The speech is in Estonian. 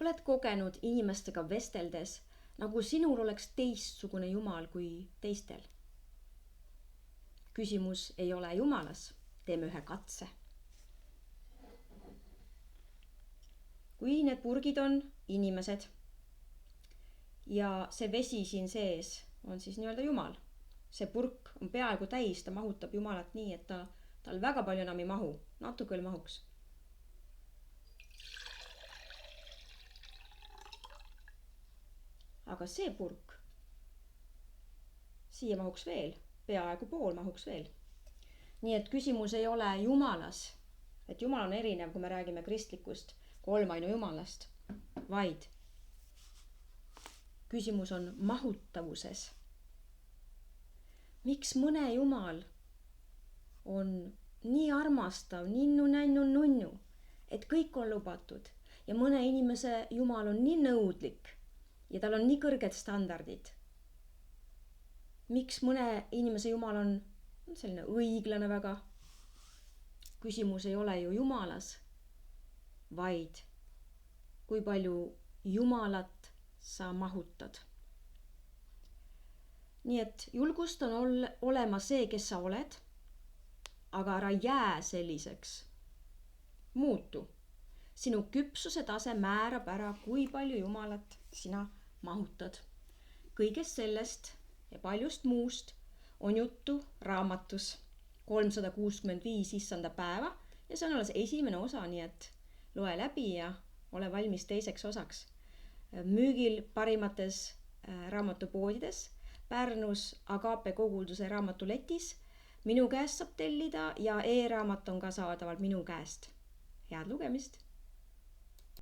oled kogenud inimestega vesteldes, nagu sinul oleks teistsugune Jumal kui teistel? Küsimus ei ole Jumalas. Teeme ühe katse. Kui need purgid on inimesed ja see vesi siin sees on siis nii-öelda Jumal. See purk on peaaegu täis, ta mahutab Jumalat nii, et tal väga palju enam ei mahu, natuke veel mahuks. Aga see purk, siia mahuks veel, peaaegu pool mahuks veel. Nii et küsimus ei ole Jumalas, et Jumal on erinev, kui me räägime kristlikust kolmainu Jumalast, vaid küsimus on mahutavuses. Miks mõne Jumal on nii armastav, ninnu-nännu-nunnu, et kõik on lubatud ja mõne inimese Jumal on nii nõudlik ja tal on nii kõrged standardid? Miks mõne inimese Jumal on selline õiglane väga? Küsimus ei ole ju Jumalas, vaid kui palju Jumalat sa mahutad. Nii et julgust on olema see, kes sa oled, aga ära jää selliseks. Muutu. Sinu küpsuse tase määrab ära, kui palju Jumalat sina mahutad. Kõigest sellest ja paljust muust on juttu raamatus 365 issanda päeva ja see on alles esimene osa, nii et loe läbi ja ole valmis teiseks osaks. Müügil parimates raamatupoodides, Pärnus Agape kogulduse raamatuletis, minu käest saab tellida ja e-raamat on ka saadaval minu käest. Head lugemist!